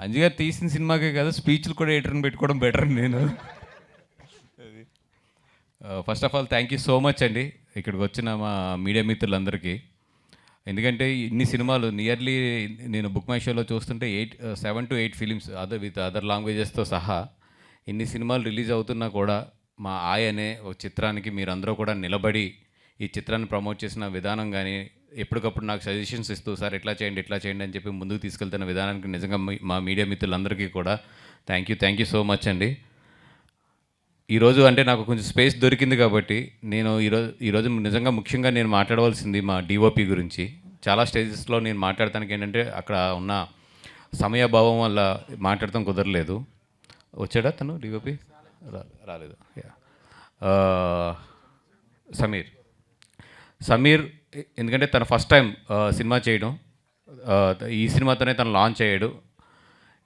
అంజి గారు తీసిన సినిమాకే కదా స్పీచ్లు కూడా ఎడిటర్ని పెట్టుకోవడం బెటర్ నేను. First of all thank you so much అండి ఇక్కడికి వచ్చిన మా మీడియా మిత్రులందరికీ. ఎందుకంటే ఇన్ని సినిమాలు నియర్లీ నేను బుక్ మై షోలో చూస్తుంటే 7 to 8 ఫిలిమ్స్ విత్ అదర్ లాంగ్వేజెస్తో సహా ఇన్ని సినిమాలు రిలీజ్ అవుతున్నా కూడా మా అనే ఒక చిత్రానికి మీరందరూ కూడా నిలబడి ఈ చిత్రాన్ని ప్రమోట్ చేసిన విధానం కానీ, ఎప్పటికప్పుడు నాకు సజెషన్స్ ఇస్తూ సార్ ఇట్లా చేయండి అని చెప్పి ముందుకు తీసుకెళ్తున్న విధానానికి నిజంగా మా మీడియా మిత్రులందరికీ కూడా థ్యాంక్ యూ సో మచ్ అండి. ఈరోజు అంటే నాకు కొంచెం స్పేస్ దొరికింది కాబట్టి నేను ఈరోజు నిజంగా ముఖ్యంగా నేను మాట్లాడవలసింది మా డిఓపి గురించి. చాలా స్టేజెస్లో నేను మాట్లాడటానికి ఏంటంటే అక్కడ ఉన్న సమయభావం వల్ల మాట్లాడటం కుదరలేదు. వచ్చాడా తను డిఓపి? రాలేదు. సమీర్ ఎందుకంటే తన ఫస్ట్ టైం సినిమా చేయడం, ఈ సినిమాతోనే తను లాంచ్ అయ్యాడు.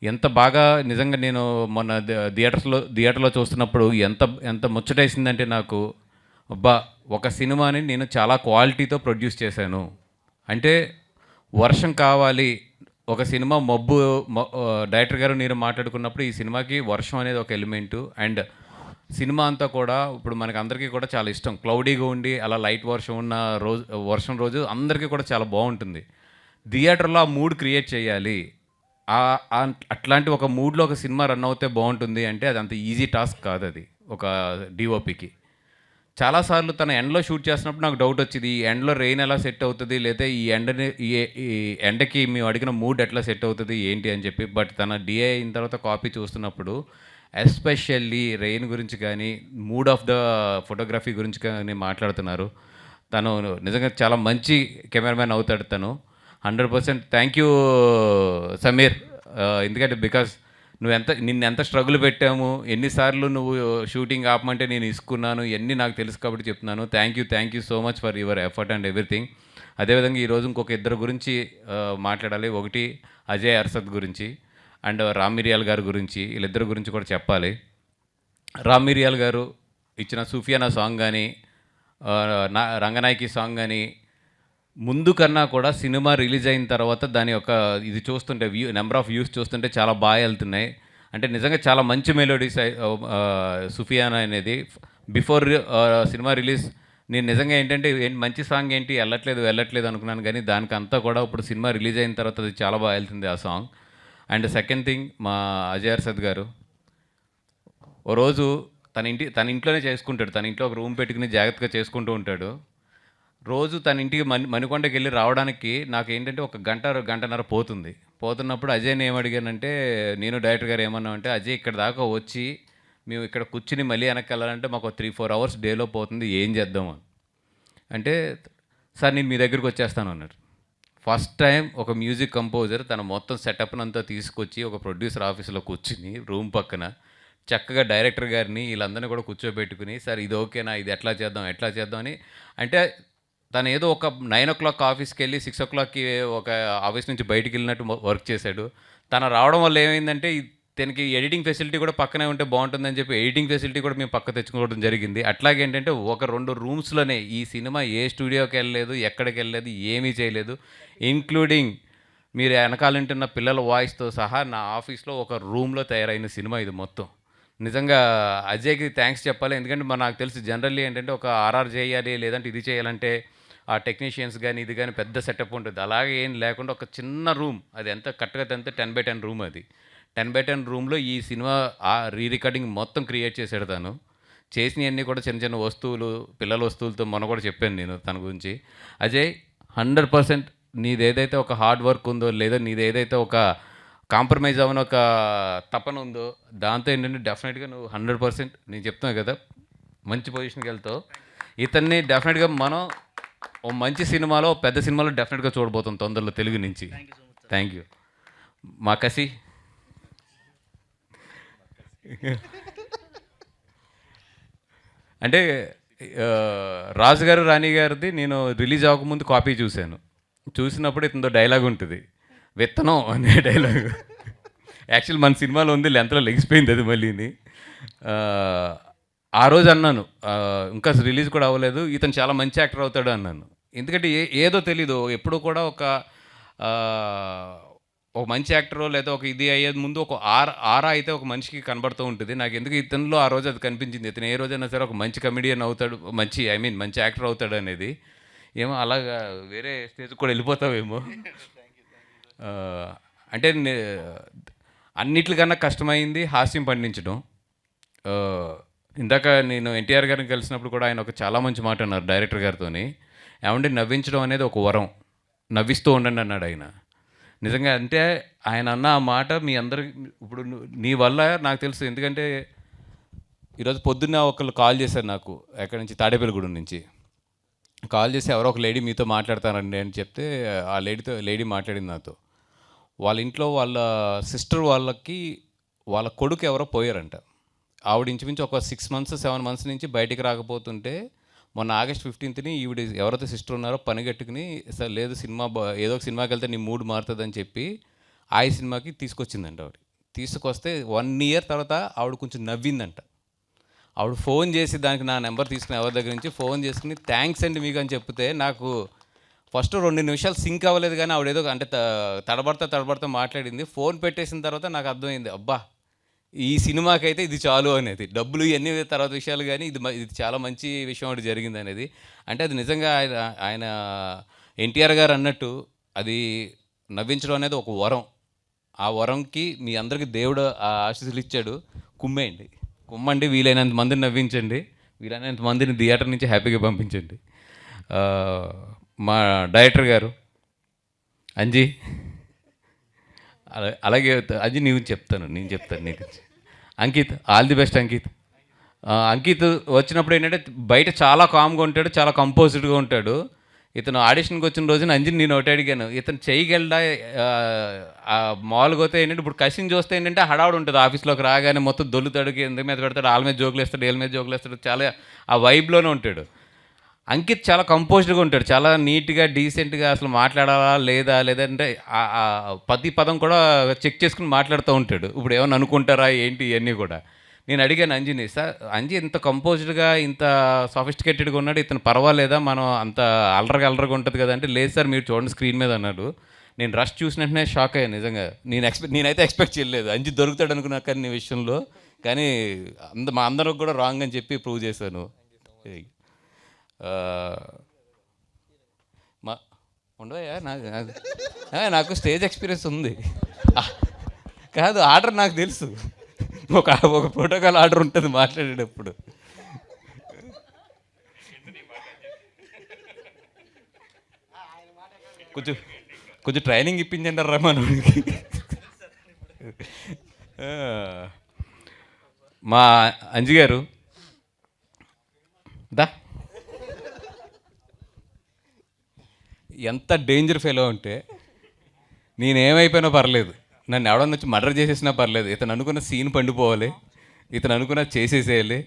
ఎంత బాగా నిజంగా నేను మొన్న థియేటర్లో చూస్తున్నప్పుడు ఎంత ముచ్చటేసిందంటే నాకు, అబ్బా ఒక సినిమాని నేను చాలా క్వాలిటీతో ప్రొడ్యూస్ చేశాను. అంటే వర్షం కావాలి, ఒక సినిమా డైరెక్టర్ గారు నేను మాట్లాడుకున్నప్పుడు ఈ సినిమాకి వర్షం అనేది ఒక ఎలిమెంటు. అండ్ సినిమా అంతా కూడా ఇప్పుడు మనకి అందరికీ కూడా చాలా ఇష్టం, క్లౌడీగా ఉండి అలా లైట్ వర్షం ఉన్న వర్షం రోజు అందరికీ కూడా చాలా బాగుంటుంది. థియేటర్లో ఆ మూడ్ క్రియేట్ చేయాలి. అట్లాంటి ఒక మూడ్లో ఒక సినిమా రన్ అవుతే బాగుంటుంది అంటే అది అంత ఈజీ టాస్క్ కాదు అది ఒక డిఓపికి. చాలాసార్లు తన ఎండ్లో షూట్ చేస్తున్నప్పుడు నాకు డౌట్ వచ్చింది, ఈ ఎండ్లో రెయిన్ ఎలా సెట్ అవుతుంది, లేదా ఈ ఎండకి మేము అడిగిన మూడ్ ఎట్లా సెట్ అవుతుంది ఏంటి అని చెప్పి. బట్ తన డిఏ అయిన తర్వాత కాపీ చూస్తున్నప్పుడు ఎస్పెషల్లీ రెయిన్ గురించి కానీ, మూడ్ ఆఫ్ ద ఫోటోగ్రఫీ గురించి కానీ మాట్లాడుతున్నారు. తను నిజంగా చాలా మంచి కెమెరామ్యాన్ అవుతాడు తను. 100% థ్యాంక్ యూ సమీర్. ఎందుకంటే బికాస్ నిన్ను ఎంత స్ట్రగుల్ పెట్టాము, ఎన్నిసార్లు నువ్వు షూటింగ్ ఆపమంటే నేను ఇసుకున్నాను, ఇవన్నీ నాకు తెలుసు కాబట్టి చెప్తున్నాను. Thank you so much for your effort and everything. అదేవిధంగా ఈరోజు ఇంకొక ఇద్దరు గురించి మాట్లాడాలి. ఒకటి అజయ్ అర్సద్ గురించి అండ్ రామ్ మిరియాల్ గారి గురించి. వీళ్ళిద్దరి గురించి కూడా చెప్పాలి. రామ్ మిరియాల్ గారు ఇచ్చిన సూఫియానా సాంగ్ కానీ, రంగనాయకి సాంగ్ కానీ, ముందు కన్నా కూడా సినిమా రిలీజ్ అయిన తర్వాత దాని యొక్క ఇది చూస్తుంటే నెంబర్ ఆఫ్ వ్యూస్ చూస్తుంటే చాలా బాగా వెళ్తున్నాయి. అంటే నిజంగా చాలా మంచి మెలోడీస్ సుఫియానా అనేది. బిఫోర్ సినిమా రిలీజ్ నేను నిజంగా ఏంటంటే మంచి సాంగ్ ఏంటి వెళ్ళట్లేదు అనుకున్నాను, కానీ దానికంతా కూడా ఇప్పుడు సినిమా రిలీజ్ అయిన తర్వాత అది చాలా బాగా వెళ్తుంది ఆ సాంగ్. అండ్ సెకండ్ థింగ్, మా అజయ్ అర్సద్ గారు ఓ రోజు తన ఇంట్లోనే చేసుకుంటాడు. తన ఇంట్లో ఒక రూమ్ పెట్టుకుని జాగ్రత్తగా చేసుకుంటూ ఉంటాడు. రోజు తన ఇంటికి మణికొండకి వెళ్ళి రావడానికి నాకు ఏంటంటే ఒక గంటన్నర పోతున్నప్పుడు అజయ్ని ఏమడిగానంటే, నేను డైరెక్టర్ గారు ఏమన్నామంటే, అజయ్ ఇక్కడ దాకా వచ్చి మేము ఇక్కడ కూర్చుని మళ్ళీ వెనక్కి వెళ్ళాలంటే మాకు 3-4 అవర్స్ డేలో పోతుంది, ఏం చేద్దాము అంటే, సార్ నేను మీ దగ్గరికి వచ్చేస్తాను అన్నాడు. ఫస్ట్ టైం ఒక మ్యూజిక్ కంపోజర్ తన మొత్తం సెటప్నంతా తీసుకొచ్చి ఒక ప్రొడ్యూసర్ ఆఫీస్లో కూర్చుని రూమ్ పక్కన చక్కగా డైరెక్టర్ గారిని వీళ్ళందరినీ కూడా కూర్చోబెట్టుకుని, సార్ ఇది ఓకేనా, ఇది ఎట్లా చేద్దాం అని. అంటే తను ఏదో ఒక 9 o'clock ఆఫీస్కి వెళ్ళి 6 o'clockకి ఒక ఆఫీస్ నుంచి బయటికి వెళ్ళినట్టు వర్క్ చేశాడు. తను రావడం వల్ల ఏమైందంటే తనకి ఎడిటింగ్ ఫెసిలిటీ కూడా పక్కనే ఉంటే బాగుంటుందని చెప్పి ఎడిటింగ్ ఫెసిలిటీ కూడా మేము పక్క తెచ్చుకోవడం జరిగింది. అట్లాగే ఏంటంటే 1-2 రూమ్స్లోనే ఈ సినిమా ఏ స్టూడియోకి వెళ్ళలేదు, ఎక్కడికి వెళ్ళలేదు, ఏమీ చేయలేదు. ఇంక్లూడింగ్ మీరు వెనకాలంటున్న పిల్లల వాయిస్తో సహా నా ఆఫీస్లో ఒక రూమ్లో తయారైన సినిమా ఇది మొత్తం. నిజంగా అజయ్కి థ్యాంక్స్ చెప్పాలి. ఎందుకంటే నాకు తెలుసు జనరల్లీ ఏంటంటే ఒక ఆర్ఆర్ చేయాలి లేదంటే ఇది చేయాలంటే ఆ టెక్నీషియన్స్ కానీ ఇది కానీ పెద్ద సెటప్ ఉంటుంది. అలాగే ఏం లేకుండా ఒక చిన్న రూమ్, అది ఎంత కరెక్ట్గా 10x10 రూమ్, అది 10x10 రూమ్లో ఈ సినిమా రికార్డింగ్ మొత్తం క్రియేట్ చేశాడు తను. చేసినవన్నీ కూడా చిన్న వస్తువులు, పిల్లల వస్తువులతో మొన్న కూడా చెప్పాను నేను తన గురించి. అజయ్ 100% నీదేదైతే ఒక హార్డ్ వర్క్ ఉందో, లేదా నీదేదైతే ఒక కాంప్రమైజ్ అవ్వని ఒక తపన ఉందో, దాంతో ఏంటంటే డెఫినెట్గా నువ్వు 100% నేను చెప్తున్నాను కదా మంచి పొజిషన్కి వెళ్తావు. ఇతన్ని డెఫినెట్గా మనం ఓ మంచి సినిమాలో, పెద్ద సినిమాలో డెఫినెట్గా చూడబోతాం తొందరలో తెలుగు నుంచి. Thank you. మా కసి అంటే రాజుగారు రాణి గారిది నేను రిలీజ్ అవ్వకముందు కాపీ చూసినప్పుడు ఇతనితో డైలాగ్ ఉంటుంది, విత్తనం అనే డైలాగ్. యాక్చువల్ మన సినిమాలో ఉంది, లెంత్లో లెగిసిపోయింది అది మళ్ళీని. ఆ రోజు అన్నాను, ఇంకా రిలీజ్ కూడా అవ్వలేదు, ఇతను చాలా మంచి యాక్టర్ అవుతాడు అన్నాను. ఎందుకంటే ఏదో తెలీదు, ఎప్పుడు కూడా ఒక ఒక మంచి యాక్టరో లేదా ఒక ఇది అయ్యేది ముందు ఒక ఆరా అయితే ఒక మనిషికి కనబడుతూ ఉంటుంది. నాకు ఎందుకు ఇతనిలో ఆ రోజు అది కనిపించింది. ఇతను ఏ రోజైనా సరే ఒక మంచి కమెడియన్ అవుతాడు, మంచి యాక్టర్ అవుతాడు అనేది. ఏమో అలాగా వేరే స్టేజ్కి కూడా వెళ్ళిపోతావేమో. అంటే అన్నిటికన్నా కష్టమైంది హాస్యం పండించడం. ఇందాక నేను ఎన్టీఆర్ గారిని కలిసినప్పుడు కూడా ఆయన ఒక చాలా మంచి మాట అన్నారు డైరెక్టర్ గారితోని. ఏమంటే నవ్వించడం అనేది ఒక వరం, నవ్విస్తూ ఉండండి అన్నాడు ఆయన. నిజంగా అంటే ఆయన అన్న ఆ మాట మీ అందరికి ఇప్పుడు నీ వల్ల నాకు తెలుసు. ఎందుకంటే ఈరోజు పొద్దున్న ఒకళ్ళు కాల్ చేశారు నాకు, ఎక్కడి నుంచి, తాడేపల్లిగూడెం నుంచి. కాల్ చేసి ఎవరో ఒక లేడీ మీతో మాట్లాడతానండి అని చెప్తే ఆ లేడీ మాట్లాడింది నాతో. వాళ్ళ ఇంట్లో వాళ్ళ సిస్టర్ వాళ్ళ కొడుకు ఎవరో పోయారంట. ఆవిడ ఇంచుమించు ఒక 6 months 7 months నుంచి బయటికి రాకపోతుంటే మొన్న August 15th ఈవిడ ఎవరైతే సిస్టర్ ఉన్నారో పనిగట్టుకుని లేదు ఏదో ఒక సినిమాకి వెళ్తే నీ మూడ్ మారుతుందని చెప్పి ఆ సినిమాకి తీసుకొచ్చిందంట. ఆవిడ తీసుకొస్తే 1 year తర్వాత ఆవిడ కొంచెం నవ్విందంట. ఆవిడ ఫోన్ చేసి దానికి నా నెంబర్ తీసుకుని ఎవరి దగ్గర నుంచి ఫోన్ చేసుకుని థ్యాంక్స్ అండి మీకు అని చెప్తే నాకు ఫస్ట్ 2 నిమిషాలు సింక్ అవ్వలేదు. కానీ ఆవిడ ఏదో అంటే తడబడతా మాట్లాడింది. ఫోన్ పెట్టేసిన తర్వాత నాకు అర్థమైంది, అబ్బా ఈ సినిమాకైతే ఇది చాలు అనేది. డబ్బులు ఇవన్నీ తర్వాత విషయాలు, కానీ ఇది చాలా మంచి విషయం ఒకటి జరిగింది అనేది. అంటే అది నిజంగా ఆయన ఎన్టీఆర్ గారు అన్నట్టు అది నవ్వించడం అనేది ఒక వరం. ఆ వరంకి మీ అందరికీ దేవుడు ఆ ఆశీస్సులు ఇచ్చాడు. కుమ్మండి, వీలైనంత మందిని నవ్వించండి, వీలైనంత మందిని థియేటర్ నుంచి హ్యాపీగా పంపించండి. మా డైరెక్టర్ గారు అంజీ, అలాగే అది నేను చెప్తాను నీకు. Ankit, all the best Ankit. Ankit వచ్చినప్పుడు ఏంటంటే బయట చాలా కామ్గా ఉంటాడు, చాలా కంపోజ్డ్గా ఉంటాడు. ఇతను ఆడిషన్కి వచ్చిన రోజున అంజని నేను ఒకటి అడిగాను, ఇతను చేయగలడా మామూలుగా అయితే ఏంటంటే ఇప్పుడు కసిని చూస్తే ఏంటంటే హడావుడు ఉంటుంది. ఆఫీస్లోకి రాగానే మొత్తం దొల్లుతాడు, కింద మీద పెడతాడు, వాళ్ళ మీద జోకులు వేస్తాడు, ఏళ్ళ మీద జోకులు వేస్తాడు, చాలా ఆ వైబ్లోనే ఉంటాడు. అంకిత్ చాలా కంపోజ్డ్గా ఉంటాడు, చాలా నీట్గా డీసెంట్గా అసలు మాట్లాడాలా లేదంటే ప్రతి పదం కూడా చెక్ చేసుకుని మాట్లాడుతూ ఉంటాడు. ఇప్పుడు ఏమైనా అనుకుంటారా ఏంటి ఇవన్నీ కూడా. నేను అడిగాను అంజిని, సార్ అంజి ఇంత కంపోజ్డ్గా ఇంత సాఫిస్టికేటెడ్గా ఉన్నాడు, ఇతను పర్వాలేదా, మనం అంత అల్లరగా ఉంటుంది కదా అంటే, లేదు సార్ మీరు చూడండి స్క్రీన్ మీద అన్నాడు. నేను రష్ చూసిన వెంటనే షాక్ అయ్యాను నిజంగా. నేనైతే ఎక్స్పెక్ట్ చేయలేదు అంజి దొరుకుతాడు అనుకున్నా కానీ నీ విషయంలో. కానీ మా అందరికి కూడా రాంగ్ అని చెప్పి ప్రూవ్ చేశాను. ఉండవయ్యా, నాకు స్టేజ్ ఎక్స్పీరియన్స్ ఉంది. కాదు, ఆర్డర్ నాకు తెలుసు, ఒక ప్రోటోకాల్ ఆర్డర్ ఉంటుంది మాట్లాడేటప్పుడు. కొంచెం ట్రైనింగ్ ఇప్పించండి రా మనకి. మా అంజి గారు దా ఎంత డేంజర్ ఫెలో ఉంటే, నేనేమైపోయినా పర్లేదు, నన్ను ఎవడన్నా వచ్చి మర్డర్ చేసేసినా పర్లేదు, ఇతను అనుకున్న సీన్ పండిపోవాలి, ఇతను అనుకున్న చేసేసేయాలి.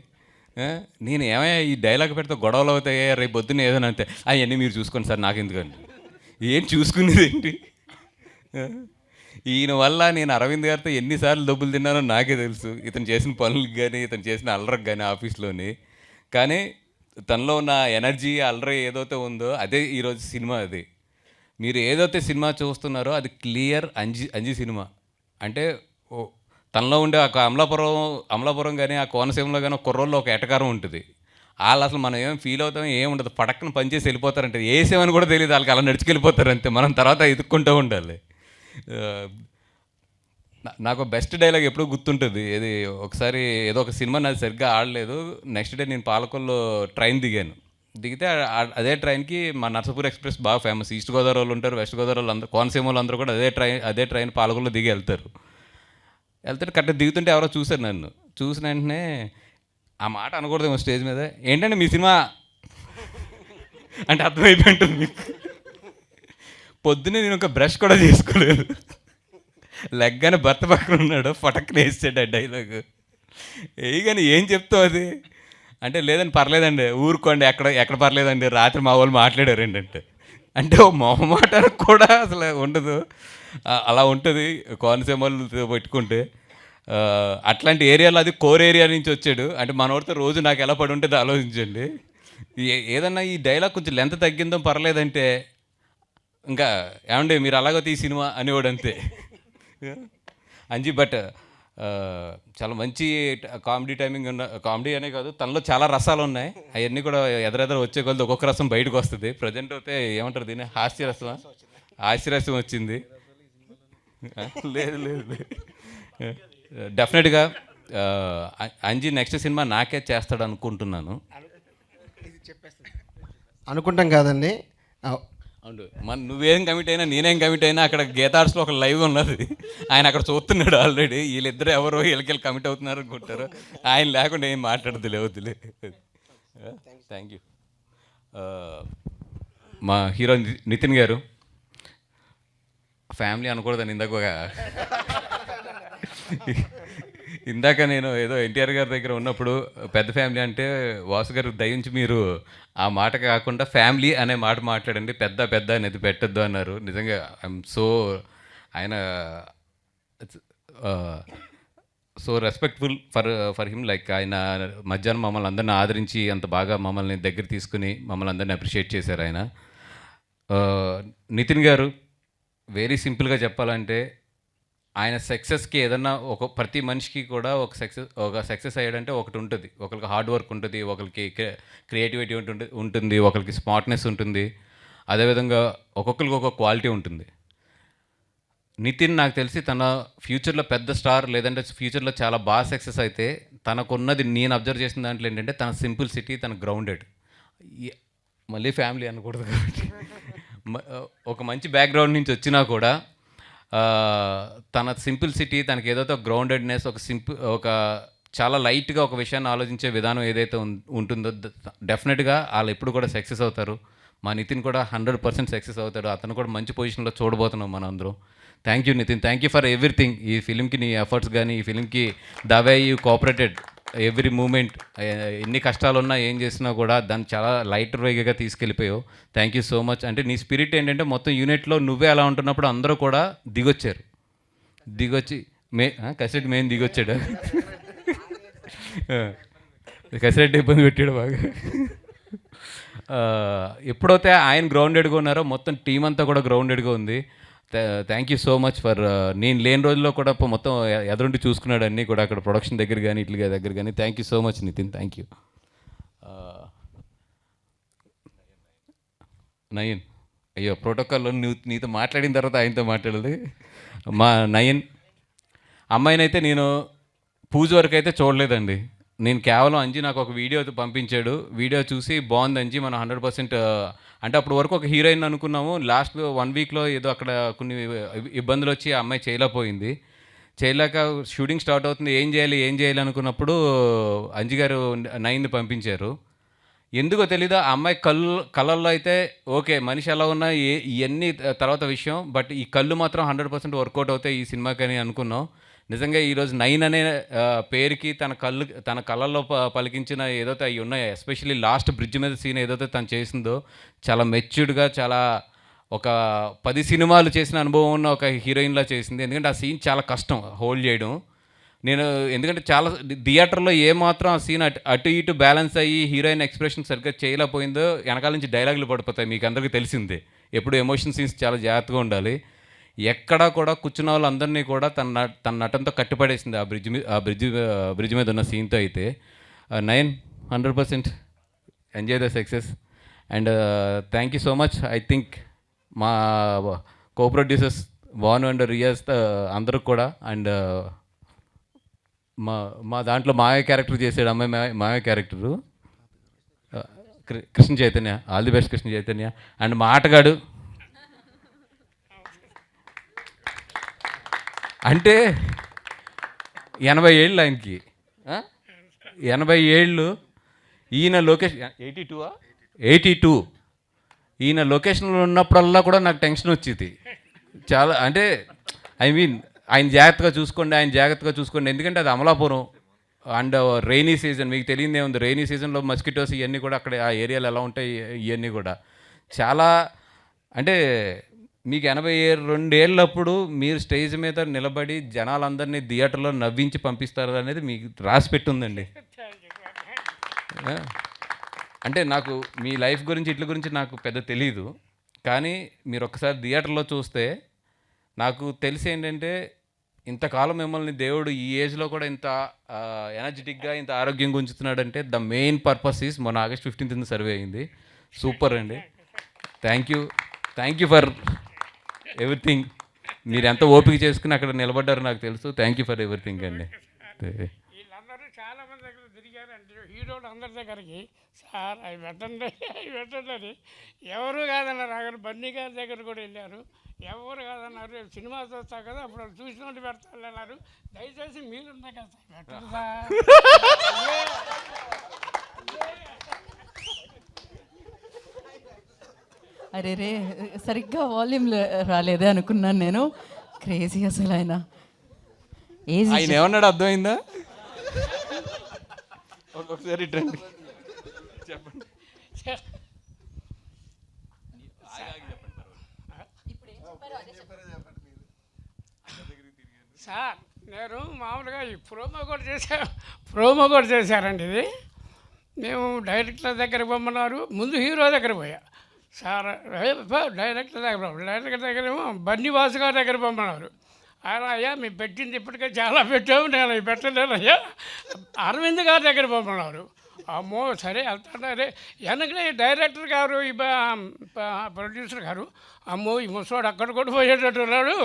నేను ఏమయ్యా ఈ డైలాగ్ పెడితే గొడవలు అవుతాయా, రేపు పొద్దున్న ఏదైనా అంతే అవన్నీ మీరు చూసుకోండి సార్, నాకు ఎందుకండి, ఏం చూసుకునేది ఏంటి. ఈయన వల్ల నేను అరవింద్ గారితో ఎన్నిసార్లు డబ్బులు తిన్నానో నాకే తెలుసు, ఇతను చేసిన పనులకు కానీ ఇతను చేసిన అల్లరికి కానీ ఆఫీస్లోని. కానీ తనలో ఉన్న ఎనర్జీ అల్లరి ఏదైతే ఉందో అదే ఈరోజు సినిమా. అది మీరు ఏదైతే సినిమా చూస్తున్నారో అది క్లియర్ అంజి సినిమా. అంటే తనలో ఉండే ఒక అమలాపురం కానీ ఆ కోనసీమలో కానీ ఒక కుర్రోల్లో ఒక ఎటకారం ఉంటుంది. వాళ్ళు అసలు మనం ఏం ఫీల్ అవుతాం ఏం ఉండదు, పడక్కన పనిచేసి వెళ్ళిపోతారంటే వేసేమని కూడా తెలియదు వాళ్ళకి, అలా నడుచుకెళ్ళిపోతారు అంతే. మనం తర్వాత ఎదుక్కుంటూ ఉండాలి. నాకు బెస్ట్ డైలాగ్ ఎప్పుడూ గుర్తుంటుంది. ఏది ఒకసారి ఏదో ఒక సినిమా నాది సరిగ్గా ఆడలేదు, నెక్స్ట్ డే నేను పాలకొల్లో ట్రైన్ దిగితే అదే ట్రైన్కి మా నర్సాపూర్ ఎక్స్ప్రెస్ బాగా ఫేమస్. ఈస్ట్ గోదావరి వాళ్ళు ఉంటారు, వెస్ట్ గోదావరి వాళ్ళు అందరూ, కోనసీమ వాళ్ళు అందరూ కూడా అదే ట్రైన్ పాలకొల్లో దిగి వెళ్తారు. కరెక్ట్గా దిగుతుంటే ఎవరో చూశారు నన్ను. చూసిన వెంటనే ఆ మాట అనకూడదేమో స్టేజ్ మీద, ఏంటంటే మీ సినిమా అంటే అర్థమైపోయి ఉంటుంది మీకు. పొద్దున్నే నేను ఒక బ్రష్ కూడా చేసుకోలేదు, లెగ్గానే భర్త పక్కన ఉన్నాడు, ఫటక్ని వేసాడు ఆ డైలాగు. కానీ ఏం చెప్తావు అది అంటే, లేదని పర్లేదండి ఊరుకోండి, ఎక్కడ పర్లేదండి, రాత్రి మా వాళ్ళు మాట్లాడారు ఏంటంటే, అంటే ఓ మొహమాటానికి కూడా అసలు ఉండదు. అలా ఉంటుంది కోనసీమ వాళ్ళు పెట్టుకుంటే. అట్లాంటి ఏరియాలో అది కోర్ ఏరియా నుంచి వచ్చాడు అంటే మనోడితో రోజు నాకు ఎలా పడి ఉంటుందో ఆలోచించండి. ఏదన్నా ఈ డైలాగ్ కొంచెం లెంత్ తగ్గిందో పర్లేదంటే ఇంకా ఏమండి మీరు అలాగైతే ఈ సినిమా అనేవాడు అంతే. అంజీ బట్ చాలా మంచి కామెడీ టైమింగ్ ఉన్న కామెడీ అనే కాదు, తనలో చాలా రసాలు ఉన్నాయి. అవన్నీ కూడా ఎదురెదర వచ్చే కొద్ది ఒక్కొక్క రసం బయటకు వస్తుంది. ప్రజెంట్ అయితే ఏమంటారు దీన్ని, హాస్యరసం, హాస్యరసం వచ్చింది. లేదు లేదు డెఫినెట్గా అంజీ నెక్స్ట్ సినిమా నాకే చేస్తాడు అనుకుంటున్నాను. అనుకుంటాం కాదండి. అవును, నువ్వేం కమిట్ అయినా నేనేం కమిట్ అయినా అక్కడ గీతార్స్లో ఒక లైవ్ ఉన్నది, ఆయన అక్కడ చూస్తున్నాడు ఆల్రెడీ. వీళ్ళిద్దరు ఎవరో వీళ్ళకి కమిట్ అవుతున్నారు అనుకుంటారు. ఆయన లేకుండా ఏం మాట్లాడదులే, వద్దులే. Thank you. మా హీరో నితిన్ గారు, ఫ్యామిలీ అనకూడదని ఇందాక నేను ఏదో ఎన్టీఆర్ గారి దగ్గర ఉన్నప్పుడు పెద్ద ఫ్యామిలీ అంటే వాసు గారు దయించి మీరు ఆ మాట కాకుండా ఫ్యామిలీ అనే మాట మాట్లాడండి, పెద్ద పెద్ద అనేది పెట్టద్దు అన్నారు. నిజంగా ఐఎమ్ సో, ఆయన so respectful for him. Like ఆయన మధ్యాహ్నం మమ్మల్ని అందరిని ఆదరించి అంత బాగా మమ్మల్ని దగ్గర తీసుకుని మమ్మల్ని అందరిని అప్రిషియేట్ చేశారు ఆయన. నితిన్ గారు వెరీ సింపుల్గా చెప్పాలంటే ఆయన సక్సెస్కి ఏదన్నా ప్రతి మనిషికి కూడా ఒక సక్సెస్ అయ్యాడంటే ఒకటి ఉంటుంది. ఒకరికి హార్డ్ వర్క్ ఉంటుంది, ఒకరికి క్రియేటివిటీ ఉంటుంది, ఒకరికి స్మార్ట్నెస్ ఉంటుంది, అదేవిధంగా ఒక్కొక్కరికి ఒక్కొక్క క్వాలిటీ ఉంటుంది. నితిన్ నాకు తెలిసి తన ఫ్యూచర్లో పెద్ద స్టార్ లేదంటే ఫ్యూచర్లో చాలా బాగా సక్సెస్ అయితే తనకున్నది నేను అబ్జర్వ్ చేసిన దాంట్లో ఏంటంటే తన సింపుల్సిటీ, తన గ్రౌండెడ్. మళ్ళీ ఫ్యామిలీ అనకూడదు కాబట్టి ఒక మంచి బ్యాక్గ్రౌండ్ నుంచి వచ్చినా కూడా తన సింపుల్సిటీ, తనకి ఏదైతే గ్రౌండెడ్నెస్, ఒక చాలా లైట్గా ఒక విషయాన్ని ఆలోచించే విధానం ఏదైతే ఉంటుందో డెఫినెట్గా వాళ్ళు ఎప్పుడు కూడా సక్సెస్ అవుతారు. మా నితిన్ కూడా 100% సక్సెస్ అవుతాడు. అతను కూడా మంచి పొజిషన్లో చూడబోతున్నాం మనం అందరం. Thank you Nitin, thank you for everything. ఈ ఫిలింకి నీ ఎఫర్ట్స్ కానీ, ఈ ఫిలింకి the way you cooperated every moment, ఎన్ని కష్టాలున్నా ఏం చేసినా కూడా దాన్ని చాలా లైట్ వేగగా తీసుకెళ్ళిపోయావు. Thank you so much. అంటే నీ స్పిరిట్ ఏంటంటే మొత్తం యూనిట్లో నువ్వే అలా ఉంటున్నప్పుడు అందరూ కూడా దిగొచ్చి కసిరెడ్డి మెయిన్ దిగొచ్చాడు. కసిరెడ్డి ఇబ్బంది పెట్టాడు బాగా. ఎప్పుడైతే ఆయన గ్రౌండెడ్గా ఉన్నారో మొత్తం టీం అంతా కూడా గ్రౌండెడ్గా ఉంది. Thank you so much for, నేను లేని రోజుల్లో కూడా మొత్తం ఎదురుండి చూసుకున్నాడు అన్నీ కూడా, అక్కడ ప్రొడక్షన్ దగ్గర కానీ ఇట్లా దగ్గర కానీ. Thank you so much Nitin, thank you. Nayan, అయ్యో ప్రోటోకాల్లో నీతో మాట్లాడిన తర్వాత ఆయనతో మాట్లాడదు. మా నయన్ అమ్మాయినైతే నేను పూజ వరకు అయితే చూడలేదండి. నేను కేవలం అంజీ నాకు ఒక వీడియో పంపించాడు, వీడియో చూసి బాగుంది అంజీ, మనం 100% అంటే అప్పటి వరకు ఒక హీరోయిన్ అనుకున్నాము. లాస్ట్ 1 వీక్లో ఏదో అక్కడ కొన్ని ఇబ్బందులు వచ్చి ఆ అమ్మాయి చేయలేక షూటింగ్ స్టార్ట్ అవుతుంది, ఏం చేయాలి అనుకున్నప్పుడు అంజీ గారు నైన్ని పంపించారు. ఎందుకో తెలీదు, ఆ అమ్మాయి కళ్ళల్లో అయితే ఓకే మనిషి ఎలా ఉన్నా ఇవన్నీ తర్వాత విషయం, బట్ ఈ కళ్ళు మాత్రం 100% వర్కౌట్ అవుతాయి ఈ సినిమాకని అనుకున్నాం. నిజంగా ఈరోజు 9 అనే పేరుకి తన కళ్ళల్లో పలికించిన ఏదైతే అవి ఉన్నాయో, ఎస్పెషల్లీ లాస్ట్ బ్రిడ్జ్ మీద సీన్ ఏదైతే తను చేసిందో చాలా మెచ్యూర్డ్గా, చాలా ఒక 10 సినిమాలు చేసిన అనుభవం ఉన్న ఒక హీరోయిన్లా చేసింది. ఎందుకంటే ఆ సీన్ చాలా కష్టం హోల్డ్ చేయడం. ఎందుకంటే చాలా థియేటర్లో ఏమాత్రం ఆ సీన్ అటు ఇటు బ్యాలెన్స్ అయ్యి హీరోయిన్ ఎక్స్ప్రెషన్ సరిగ్గా చేయలేకపోయిందో వెనకాల నుంచి డైలాగులు పడిపోతాయి, మీకు అందరికీ తెలిసిందే. ఎప్పుడు ఎమోషన్ సీన్స్ చాలా జాగ్రత్తగా ఉండాలి. ఎక్కడా కూడా కూర్చున్న వాళ్ళందరినీ కూడా తన నటంతో కట్టిపడేసింది ఆ బ్రిడ్జ్ మీద ఉన్న సీన్తో. అయితే 9 100% enjoy the success and thank you so much. I think మా co producers Bhanu and Riyaz అందరూ కూడా, అండ్ మా దాంట్లో మాయ క్యారెక్టర్ చేసాడు అమ్మాయి, Maya character Krishna Chaitanya, all the best Krishna Chaitanya. And మా ఆటగాడు అంటే 80 ఏళ్ళు ఆయనకి, 80 ఏళ్ళు. ఈయన లొకేషన్ 82 ఈయన లొకేషన్లో ఉన్నప్పుడల్లా కూడా నాకు టెన్షన్ వచ్చేది చాలా. అంటే ఐ మీన్ ఆయన జాగ్రత్తగా చూసుకోండి, ఎందుకంటే అది అమలాపురం అండ్ రెయినీ సీజన్, మీకు తెలియదే ఉంది. రెయినీ సీజన్లో మస్కిటోస్ ఇవన్నీ కూడా అక్కడ ఆ ఏరియాలో ఎలా ఉంటాయి ఇవన్నీ కూడా చాలా. అంటే మీకు 82 ఏళ్ళప్పుడు మీరు స్టేజ్ మీద నిలబడి జనాలందరినీ థియేటర్లో నవ్వించి పంపిస్తారు అనేది మీకు రాసి పెట్టుందండి. అంటే నాకు మీ లైఫ్ గురించి ఇట్ల గురించి నాకు పెద్ద తెలీదు, కానీ మీరు ఒకసారి థియేటర్లో చూస్తే నాకు తెలిసి ఏంటంటే ఇంతకాలం మిమ్మల్ని దేవుడు ఈ ఏజ్లో కూడా ఇంత ఎనర్జెటిక్గా ఇంత ఆరోగ్యంగా ఉంచుతున్నాడంటే ద మెయిన్ పర్పస్ ఈస్ మొన్న ఆగస్ట్ 15th సర్వే అయింది. సూపర్ అండి. Thank you for everything. మీరు ఎంత ఓపిక చేసుకుని అక్కడ నిలబడ్డారో నాకు తెలుసు. థ్యాంక్ యూ ఫర్ ఎవ్రీథింగ్ అండి. వీళ్ళందరూ చాలా మంది దగ్గర తిరిగారండి, హీరోలు అందరి దగ్గరికి. సార్ అవి పెట్టండి అని ఎవరు కాదన్నారు. అక్కడ బన్నీ గారి దగ్గర కూడా వెళ్ళారు, ఎవరు కాదన్నారు. రేపు సినిమా చూస్తా కదా, అప్పుడు వాళ్ళు చూసినట్టు పెడతాను అన్నారు. దయచేసి మీరున్నాయి కదా సార్, పెట్టండి సార్. అరే రే, సరిగ్గా వాల్యూమ్ రాలేదే అనుకున్నాను నేను. క్రేజీ అసలు ఆయన ఆయన ఏమన్నాడు అర్థమైందా? ఒకసారి రండి చెప్పండి. సార్ నేను మామూలుగా ఈ ప్రోమో కూడా చేశారండి. ఇది మేము డైరెక్టర్ దగ్గర పొమ్మన్నారు, ముందు హీరో దగ్గర పోయా. సార్ డైరెక్టర్ దగ్గర ఏమో బన్నీవాసు గారి దగ్గర పొమ్మన్నారు. ఆయన అయ్యా మేము పెట్టింది ఇప్పటికే చాలా పెట్టాము, నేను అవి పెట్టలేను అయ్యా. అరవింద్ గారి దగ్గర పొమ్మన్నారు. అమ్మో సరే వెళ్తాను. అరే వెనకనే డైరెక్టర్ గారు, ఈ ప్రొడ్యూసర్ గారు, అమ్మో ఈ ముసవాడు అక్కడ కూడా పోయేటట్టు ఉన్నాడు.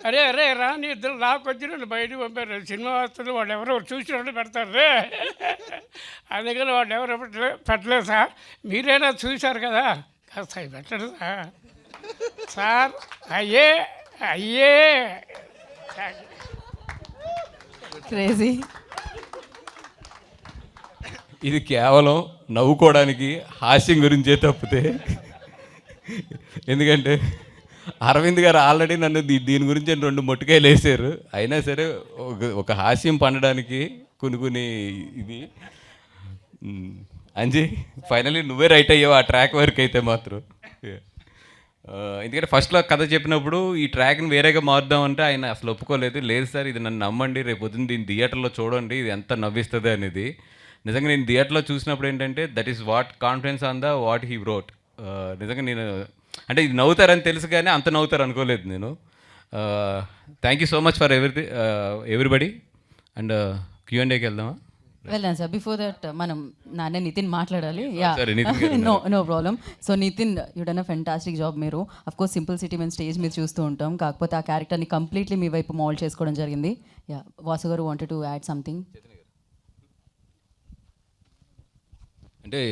అరే రాని ఇద్దరు లాక్కొచ్చి నన్ను బయటకు పంపారు. సినిమా వస్తుంది, వాళ్ళు ఎవరో చూసినట్టు పెడతారు రే. అందుకని వాళ్ళు ఎవరు పెట్టలేదు సార్. మీరైనా చూశారు కదా, కాస్త అవి పెట్టండి సార్. అయ్యే క్రేజీ. ఇది కేవలం నవ్వుకోవడానికి, హాస్యం గురించే తప్పితే, ఎందుకంటే అరవింద్ గారు ఆల్రెడీ నన్ను దీని గురించి 2 మొట్టికాయలు వేసారు. అయినా సరే ఒక హాస్యం పండడానికి కొన్ని ఇది అంజీ ఫైనలీ నువ్వే రైట్ అయ్యావు ఆ ట్రాక్ వరకు అయితే మాత్రం. ఎందుకంటే ఫస్ట్లో కథ చెప్పినప్పుడు ఈ ట్రాక్ని వేరేగా మారుద్దామంటే ఆయన అసలు ఒప్పుకోలేదు. లేదు సార్, ఇది నన్ను నమ్మండి, రేపు పొద్దున్న దీన్ని థియేటర్లో చూడండి, ఇది ఎంత నవ్విస్తుంది అనేది. నిజంగా నేను థియేటర్లో చూసినప్పుడు ఏంటంటే that is what confidence on the what he wrote. నిజంగా నేను అంటే ఇది నవ్వుతారని తెలుసు కానీ అంత నవ్వుతారు అనుకోలేదు నేను. Thank you so much for everybody. And Q&Aకి వెళ్దామా? వెళ్దాం సార్. బిఫోర్ దట్ మనం నాన్న నితిన్ మాట్లాడాలి. యా సరే, Nitin garu no problem. So Nitin, you done a fantastic job. మీరు అఫ్కోర్స్ సింపుల్ సిటీ మేము స్టేజ్ మీద చూస్తూ ఉంటాం, కాకపోతే ఆ క్యారెక్టర్ని కంప్లీట్లీ మీ వైపు మోల్డ్ చేసుకోవడం జరిగింది. యా, వాసు గారు వాంటెడ్ టు యాడ్ సంథింగ్. అంటే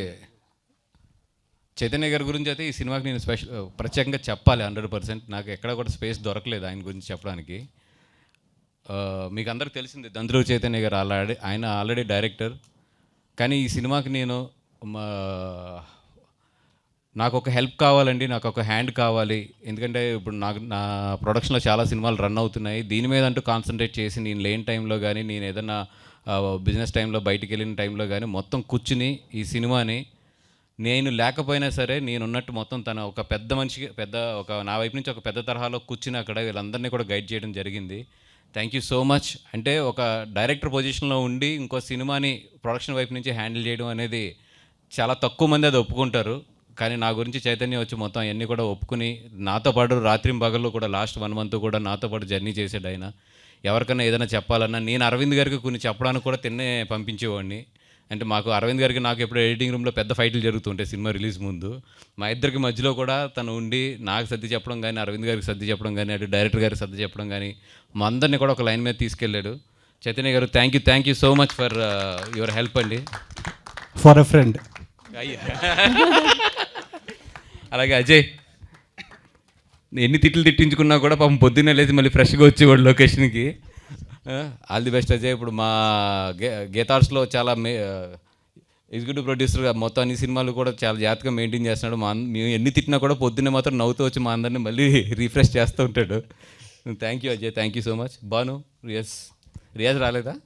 చైతన్య గారి గురించి అయితే ఈ సినిమాకి నేను ప్రత్యేకంగా చెప్పాలి 100%. నాకు ఎక్కడ కూడా స్పేస్ దొరకలేదు ఆయన గురించి చెప్పడానికి. మీకు అందరికి తెలిసింది దంద్రువు చైతన్య గారు ఆయన ఆల్రెడీ డైరెక్టర్. కానీ ఈ సినిమాకి నేను నాకు ఒక హెల్ప్ కావాలండి, నాకు ఒక హ్యాండ్ కావాలి. ఎందుకంటే ఇప్పుడు నా ప్రొడక్షన్లో చాలా సినిమాలు రన్ అవుతున్నాయి. దీని మీద అంటూ కాన్సన్ట్రేట్ చేసి నేను లేని టైంలో కానీ, నేను ఏదైనా బిజినెస్ టైంలో బయటికి వెళ్ళిన టైంలో కానీ మొత్తం కూర్చుని ఈ సినిమాని నేను లేకపోయినా సరే నేనున్నట్టు మొత్తం తన ఒక పెద్ద మనిషికి ఒక నా వైపు నుంచి ఒక పెద్ద తరహాలో కూర్చుని అక్కడ వీళ్ళందరినీ కూడా గైడ్ చేయడం జరిగింది. Thank you so much. అంటే ఒక డైరెక్టర్ పొజిషన్లో ఉండి ఇంకో సినిమాని ప్రొడక్షన్ వైపు నుంచి హ్యాండిల్ చేయడం అనేది చాలా తక్కువ మంది అది ఒప్పుకుంటారు. కానీ నా గురించి చైతన్య వచ్చి మొత్తం అవన్నీ కూడా ఒప్పుకుని నాతో పాటు రాత్రింపగళ్ళు కూడా లాస్ట్ 1 month కూడా నాతో పాటు జర్నీ చేసాడు ఆయన. ఎవరికైనా ఏదైనా చెప్పాలన్నా నేను అరవింద్ గారికి కొన్ని చెప్పడానికి కూడా పంపించేవాడిని. అంటే మాకు అరవింద్ గారికి నాకు ఎప్పుడు ఎడిటింగ్ రూమ్లో పెద్ద ఫైట్లు జరుగుతుంటాయి సినిమా రిలీజ్ ముందు. మా ఇద్దరికి మధ్యలో కూడా తను ఉండి నాకు సర్ది చెప్పడం కానీ, అరవింద్ గారికి సర్ది చెప్పడం కానీ, అటు డైరెక్టర్ గారికి సర్ది చెప్పడం కానీ, మా అందరినీ కూడా ఒక లైన్ మీద తీసుకెళ్ళాడు. చైతన్య గారు thank you so much for your help అండి. For a friend. అలాగే అజయ్, ఎన్ని తిట్లు తిట్టించుకున్నా కూడా పాపం పొద్దున్నే లేచి మళ్ళీ ఫ్రెష్గా వచ్చేవాడు లొకేషన్కి. All the best Ajay. ఇప్పుడు మా గీతార్స్లో చాలా ఎగ్జిక్యూటివ్ ప్రొడ్యూసర్గా మొత్తం అన్ని సినిమాలు కూడా చాలా జాగ్రత్తగా మెయింటైన్ చేస్తున్నాడు. మేము ఎన్ని తిట్టినా కూడా పొద్దున్నే మాత్రం నవ్వుతూ వచ్చి మా అందరినీ మళ్ళీ రీఫ్రెష్ చేస్తూ ఉంటాడు. Thank you Ajay, thank you so much. Banu, Riyaz రాలేదా?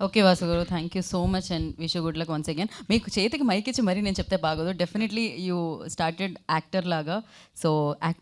Okay Vasu garu, thank you so much and wish you good luck once again. మీకు చేతికి మైక్ ఇచ్చి మరీ నేను చెప్తే బాగోదు. డెఫినెట్లీ యూ స్టార్టెడ్ యాక్టర్ లాగా. సో